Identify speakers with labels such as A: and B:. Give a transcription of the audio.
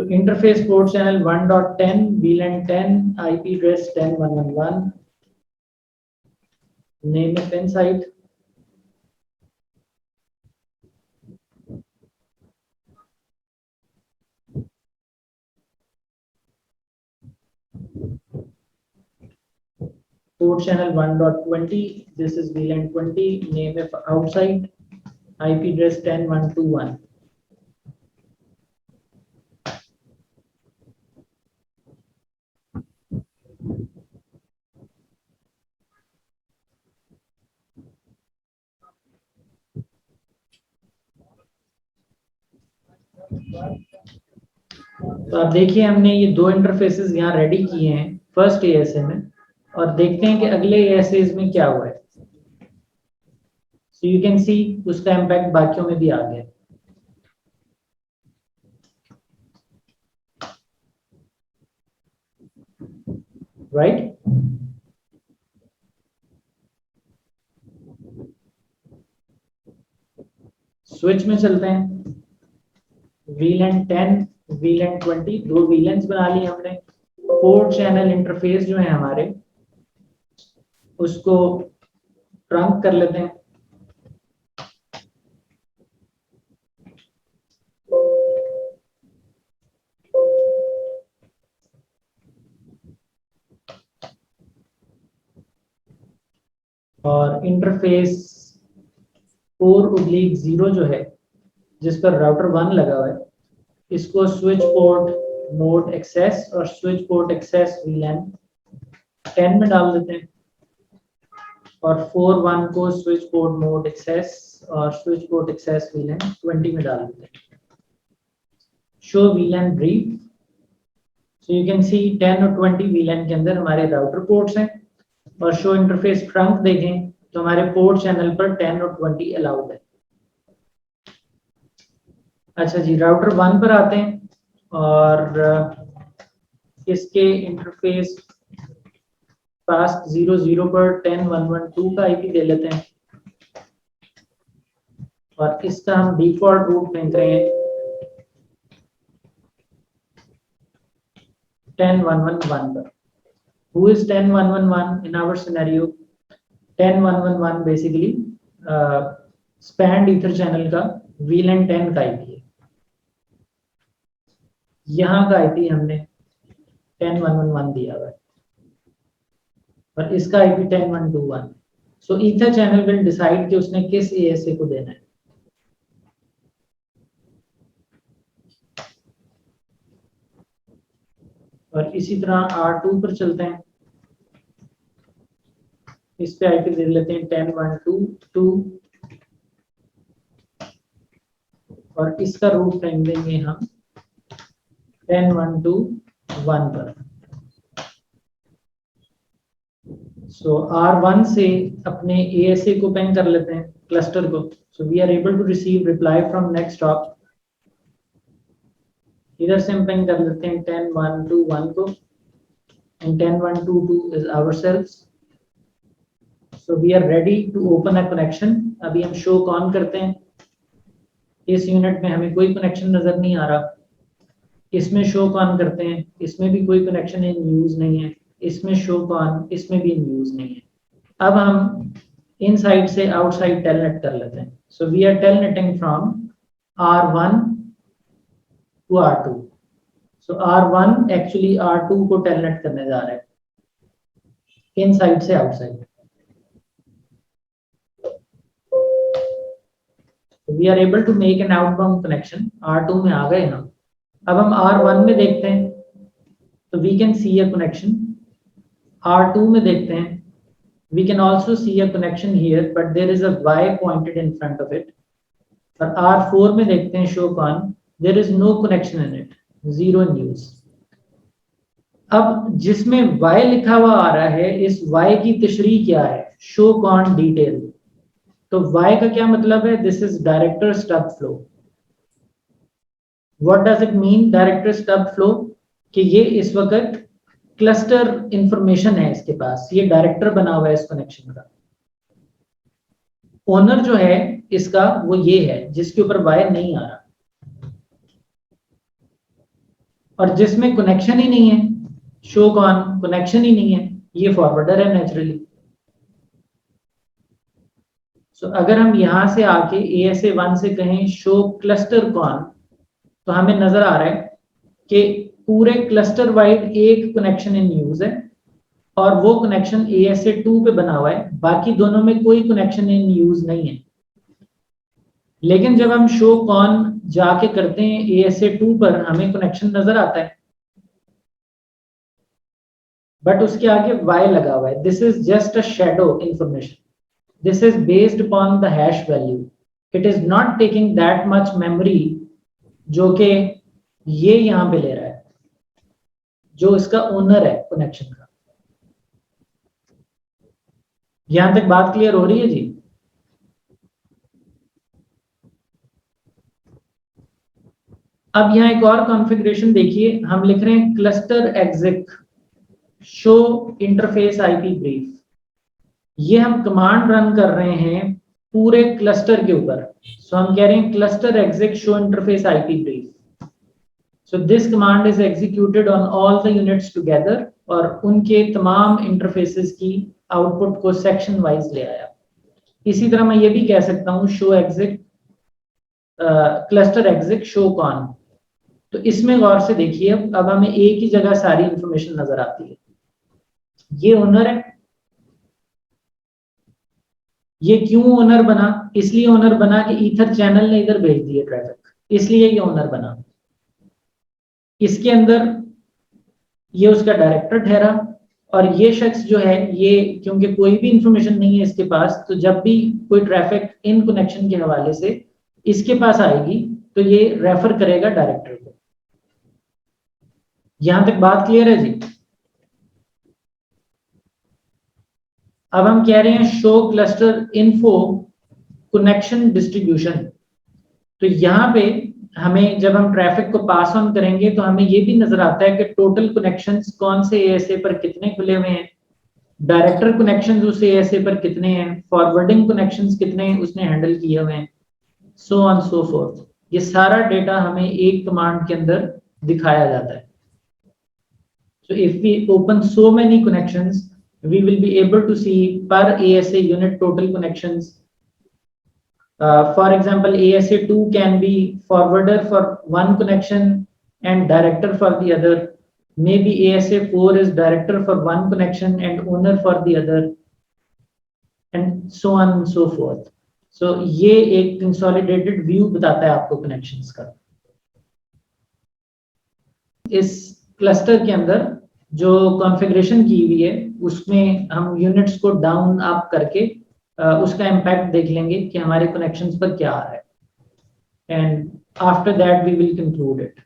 A: interface port channel 1.10 VLAN 10 IP address 10.1.1 name of pin site port channel 1.20 this is VLAN 20 name of outside IP address 10.1.2.1 तो आप देखिए हमने ये दो interfaces यहाँ रेडी किए हैं फर्स्ट एएसए में और देखते हैं कि अगले एएसए में क्या हुआ है सो यू कैन सी उसका इम्पैक्ट बाकियों में भी आ गया राइट स्विच में चलते हैं VLAN 10 VLAN 20 दो VLANs बना लिए हमने पोर्ट चैनल इंटरफेस जो है हमारे उसको ट्रंक कर लेते हैं और इंटरफेस 4/0 जो है जिस पर राउटर 1 लगा हुआ है इसको स्विच पोर्ट मोड एक्सेस और स्विच पोर्ट एक्सेस VLAN 10 में डाल देते हैं और 4.1 को स्विच पोर्ट मोड एक्सेस और स्विच पोर्ट एक्सेस VLAN 20 में डाल देते हैं show VLAN brief so you can see 10 और 20 VLAN के अंदर हमारे राउटर पोर्ट्स हैं और शो इंटरफेस ट्रंक देखें तो हमारे पोर्ट चैनल पर 10 और 20 अलाउड है अच्छा जी राउटर 1 पर आते हैं और इसके इंटरफेस पास्ट 00 पर 10.1.1.2 का IP दे लेते हैं और इसका हम डिफॉल्ट रूट फेंक रहे हैं 10.1.1.1 पर who is 10.1.1.1 in our scenario 10.1.1.1 basically spanned ether channel का VLAN 10 का IP है यहाँ का IP हमने 10.1.1.1 दिया हुआ है और इसका IP 10.1.2.1 so ether channel will decide कि उसने किस ASA को देना है और इसी तरह R2 पर चलते हैं इस पे IP दे लेते हैं 10.1.2.2 और इसका रूट फेंक देंगे हम 10.1.2.1 पर सो R1 से अपने ASA को पेंग कर लेते हैं क्लस्टर को so we are able to receive reply from next hop इधर से हम पेंग कर लेते हैं 10.1.2.1 को and 10.1.2.2 is ourselves so we are ready to open a connection अभी हम शो ऑन करते हैं इस यूनिट में हमें कोई कनेक्शन नजर नहीं आ रहा इसमें शो ऑन करते हैं इसमें भी कोई कनेक्शन इन यूज नहीं है इसमें शो ऑन इसमें भी इन यूज नहीं है अब हम इनसाइड से आउटसाइड टेलनेट कर लेते हैं so we are telnetting from R1 to R2 so R1 actually R2 को टेलनेट करने जा रहा है इनसाइड से outside we are able to make an outbound connection R2 में आ गए हम अब हम R1 में देखते हैं तो we can see a connection R2 में देखते हैं we can also see a connection here but there is a Y pointed in front of it और R4 में देखते हैं show on there is no connection in it zero in use अब जिसमें Y लिखा हुआ आ रहा है इस Y की तशरीह क्या है show on detail तो Y का क्या मतलब है this is director stub flow what does it mean director stub flow कि ये इस वक्त क्लस्टर इंफॉर्मेशन है इसके पास ये डायरेक्टर बना हुआ है इस कनेक्शन का ओनर जो है इसका वो ये है जिसके ऊपर वायर नहीं आ रहा और जिसमें कनेक्शन ही नहीं है, शो कॉन कनेक्शन ही नहीं है, ये फॉरवर्डर है नेचुरली। सो अगर हम यहां से आके ASA1 से कहें शो क्लस्टर कॉन, तो हमें नजर आ रहा है कि पूरे क्लस्टर वाइड एक कनेक्शन इन यूज है और वो कनेक्शन ASA2 पे बना हुआ है, बाकी दोनों में कोई कनेक्शन इन यूज नहीं है। लेकिन जब हम शो कॉन जाके करते हैं ASA2 पर, हमें कनेक्शन नजर आता है, बट उसके आगे y लगा हुआ है। This is just a shadow information, this is based upon the hash value, it is not taking that much memory जो कि ये यहां पे ले रहा है, जो इसका ओनर है कनेक्शन का। यहां तक बात क्लियर हो रही है जी? अब यहाँ एक और कॉन्फ़िगरेशन देखिए, हम लिख रहे हैं cluster exec show interface IP brief. ये हम कमांड रन कर रहे हैं पूरे क्लस्टर के ऊपर। सो हम कह रहे हैं cluster exec show interface IP brief. So this command is executed on all the units together, और उनके तमाम इंटरफेसेस की आउटपुट को सेक्शन वाइज ले आया। इसी तरह मैं ये भी कह सकता हूँ show एग्जिक cluster exec show cone. तो इसमें गौर से देखिए, अब हमें एक ही जगह सारी इंफॉर्मेशन नजर आती है। ये ओनर है, ये क्यों ओनर बना? इसलिए ओनर बना कि ईथर चैनल ने इधर भेज दिया ट्रैफिक, इसलिए ये ओनर बना। इसके अंदर ये उसका डायरेक्टर ठहरा, और ये शख्स जो है, ये क्योंकि कोई भी इंफॉर्मेशन नहीं है इसके पास, तो जब भी कोई ट्रैफिक इन कनेक्शन के हवाले से इसके पास आएगी तो ये रेफर करेगा डायरेक्टर को। यहां तक बात क्लियर है जी? अब हम कह रहे हैं show cluster info connection distribution. तो यहाँ पे हमें जब हम ट्रैफिक को पास ऑन करेंगे तो हमें ये भी नजर आता है कि टोटल कनेक्शंस कौन से ASA पर कितने खुले हुए हैं, डायरेक्टर कनेक्शंस उस ASA पर कितने हैं, फॉरवर्डिंग कनेक्शंस कितने उसने हैंडल किए हुए हैं, सो ऑन सो फोर्थ। ये सारा डेटा हमें एक कमांड के अंदर दिखाया जाता है। So if we open so many connections, we will be able to see per ASA unit total connections. For example, ASA2 can be forwarder for one connection and director for the other. Maybe ASA4 is director for one connection and owner for the other, and so on and so forth. So ये एक consolidated view बताता है आपको connections का। इस cluster के अंदर जो कॉन्फ़िगरेशन की हुई है उसमें हम यूनिट्स को डाउन अप करके उसका इम्पैक्ट देख लेंगे कि हमारे कनेक्शंस पर क्या आ रहा है, and after that we will conclude it.